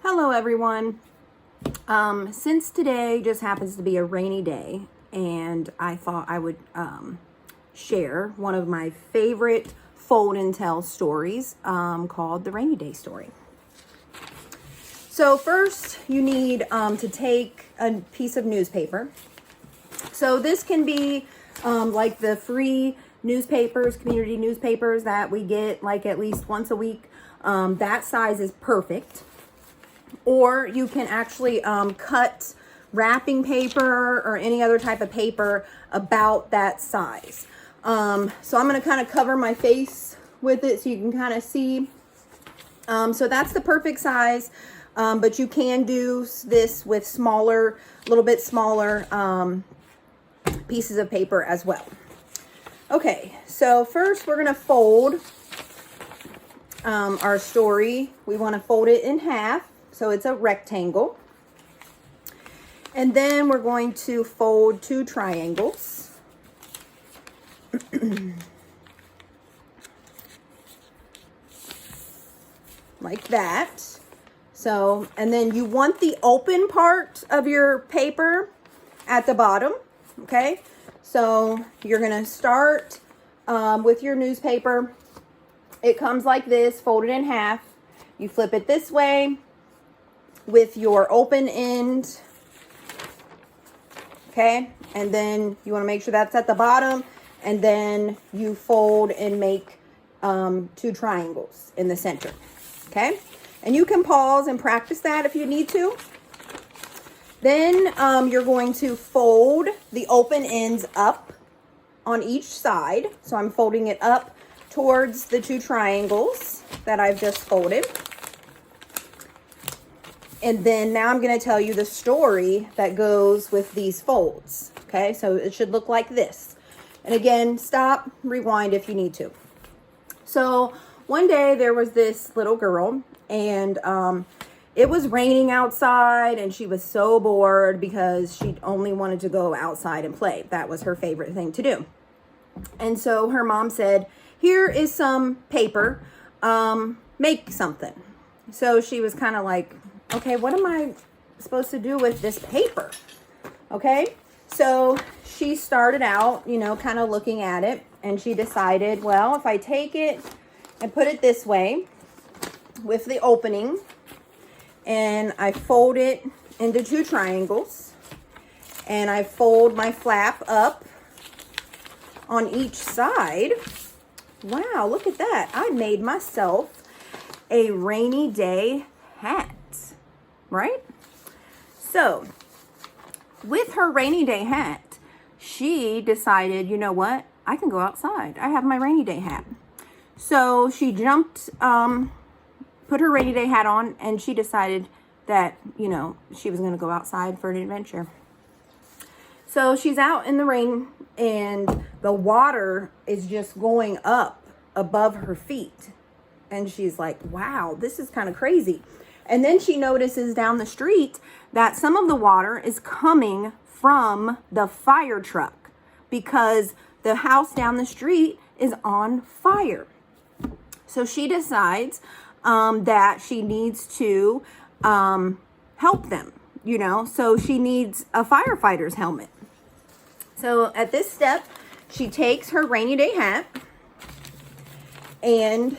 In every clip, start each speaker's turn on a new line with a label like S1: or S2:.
S1: Hello everyone. Since today just happens to be a rainy day, and I thought I would share one of my favorite fold and tell stories called the rainy day story. So first you need to take a piece of newspaper. So this can be like the free newspapers, community newspapers that we get like at least once a week. That size is perfect. Or you can actually cut wrapping paper or any other type of paper about that size. So I'm going to kind of cover my face with it so you can kind of see. So that's the perfect size, but you can do this with smaller, a little bit smaller pieces of paper as well. Okay, so first we're going to fold our story. We want to fold it in half. So it's a rectangle. And then we're going to fold two triangles. Like that. So, and then you want the open part of your paper at the bottom. Okay. So you're going to start with your newspaper. It comes like this, folded in half. You flip it this way with your open end, okay? And then you want to make sure that's at the bottom, and then you fold and make two triangles in the center, okay? And you can pause and practice that if you need to. Then you're going to fold the open ends up on each side. So I'm folding it up towards the two triangles that I've just folded. And then now I'm going to tell you the story that goes with these folds. Okay, so it should look like this. And again, stop, rewind if you need to. So one day there was this little girl, and it was raining outside, and she was so bored because she only wanted to go outside and play. That was her favorite thing to do. And so her mom said, "Here is some paper, make something." So she was kind of like, okay, what am I supposed to do with this paper? Okay, so she started out, you know, kind of looking at it, and she decided, well, if I take it and put it this way with the opening, and I fold it into two triangles, and I fold my flap up on each side. Wow, look at that. I made myself a rainy day hat. Right? So, with her rainy day hat, she decided, you know what? I can go outside. I have my rainy day hat. So she jumped, put her rainy day hat on, and she decided that, you know, she was going to go outside for an adventure. So she's out in the rain, and the water is just going up above her feet. And she's like, wow, this is kind of crazy. And then she notices down the street that some of the water is coming from the fire truck because the house down the street is on fire. So she decides that she needs to help them, you know, so she needs a firefighter's helmet. So at this step, she takes her rainy day hat and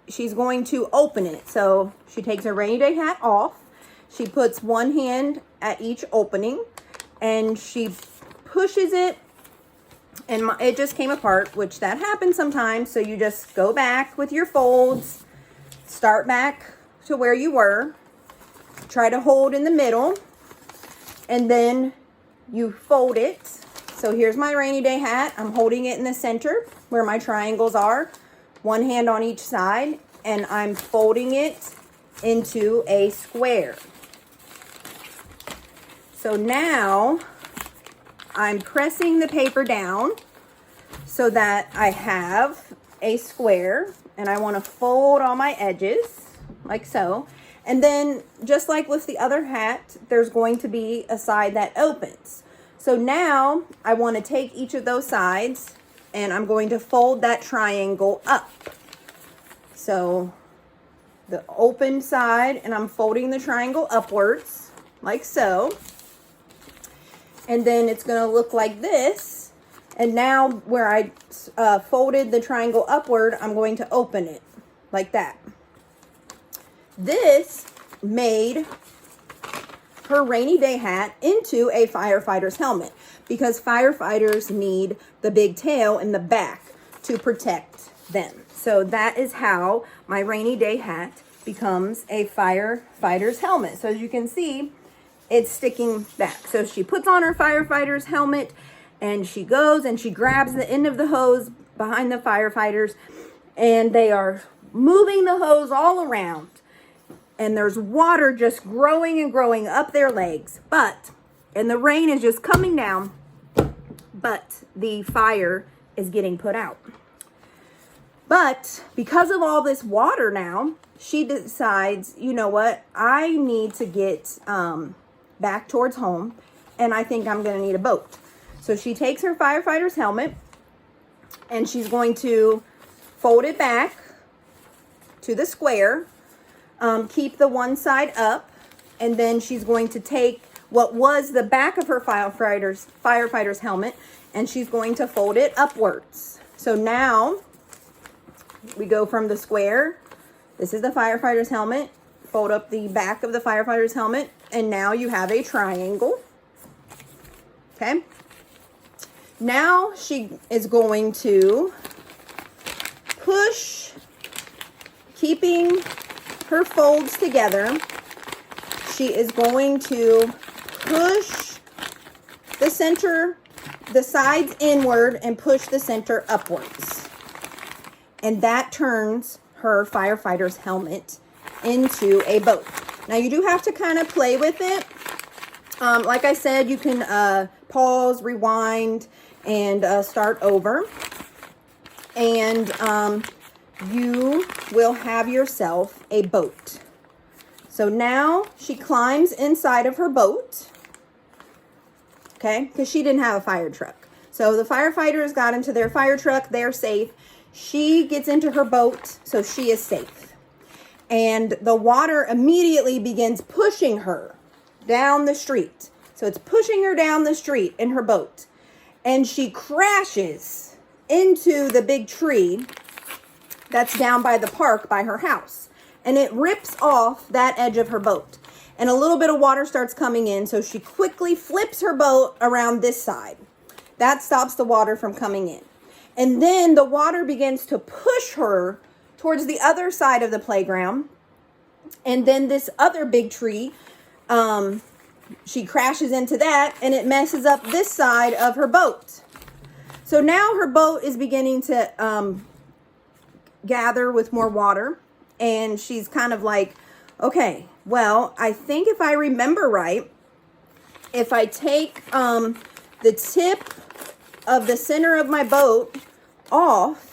S1: she's going to open it. So she takes her rainy day hat off. She puts one hand at each opening and she pushes it, and it just came apart, which that happens sometimes. So you just go back with your folds, start back to where you were, try to hold in the middle, and then you fold it. So here's my rainy day hat. I'm holding it in the center where my triangles are. One hand on each side, and I'm folding it into a square. So now I'm pressing the paper down so that I have a square, and I want to fold all my edges like so. And then just like with the other hat, there's going to be a side that opens. So now I want to take each of those sides, and I'm going to fold that triangle up. So the open side, and I'm folding the triangle upwards like so. And then it's going to look like this. And now where I folded the triangle upward, I'm going to open it like that. This made her rainy day hat into a firefighter's helmet, because firefighters need the big tail in the back to protect them. So that is how my rainy day hat becomes a firefighter's helmet. So as you can see, it's sticking back. So she puts on her firefighter's helmet, and she goes and she grabs the end of the hose behind the firefighters, and they are moving the hose all around. And there's water just growing and growing up their legs. And the rain is just coming down, but the fire is getting put out. But because of all this water now, she decides, you know what, I need to get back towards home, and I think I'm going to need a boat. So she takes her firefighter's helmet, and she's going to fold it back to the square, keep the one side up, and then she's going to take what was the back of her firefighter's helmet, and she's going to fold it upwards. So now we go from the square. This is the firefighter's helmet. Fold up the back of the firefighter's helmet, and now you have a triangle. Okay. Now she is going to push, keeping her folds together. She is going to push the center, the sides inward, and push the center upwards. And that turns her firefighter's helmet into a boat. Now you do have to kind of play with it. Like I said, you can pause, rewind, and start over. And you will have yourself a boat. So now she climbs inside of her boat. Okay, because she didn't have a fire truck. So the firefighters got into their fire truck. They're safe. She gets into her boat, so she is safe. And the water immediately begins pushing her down the street. So it's pushing her down the street in her boat. And she crashes into the big tree that's down by the park by her house. And it rips off that edge of her boat. And a little bit of water starts coming in, so she quickly flips her boat around this side. That stops the water from coming in. And then the water begins to push her towards the other side of the playground. And then this other big tree, she crashes into that, and it messes up this side of her boat. So now her boat is beginning to gather with more water. And she's kind of like, okay, well, I think if I remember right, if I take the tip of the center of my boat off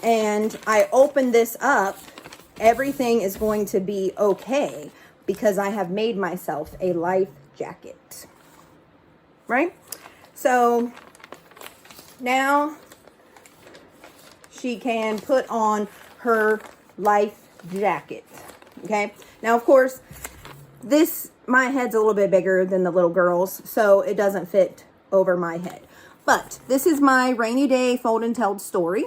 S1: and I open this up, everything is going to be okay because I have made myself a life jacket, right? So now she can put on her life jacket. Okay. Now, of course, my head's a little bit bigger than the little girl's, so it doesn't fit over my head. But this is my rainy day fold and tell story.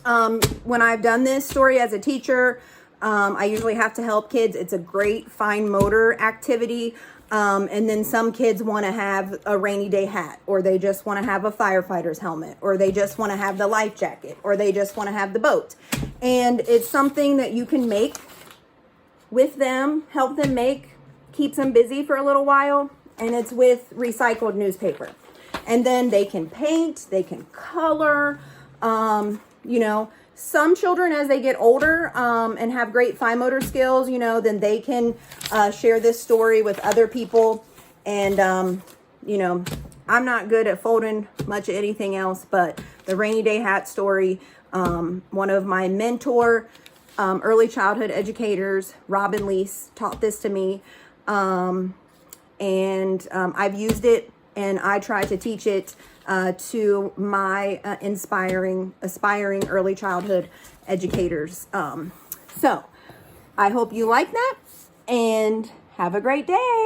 S1: When I've done this story as a teacher, I usually have to help kids. It's a great fine motor activity. And then some kids want to have a rainy day hat, or they just want to have a firefighter's helmet, or they just want to have the life jacket, or they just want to have the boat. And it's something that you can make with them, help them make, keeps them busy for a little while. And it's with recycled newspaper. And then they can paint, they can color. You know, some children, as they get older and have great fine motor skills, you know, then they can share this story with other people. And, you know, I'm not good at folding much of anything else, but the rainy day hat story, one of my mentor early childhood educators, Lease, taught this to me. And I've used it, and I try to teach it to my aspiring early childhood educators. So I hope you like that and have a great day.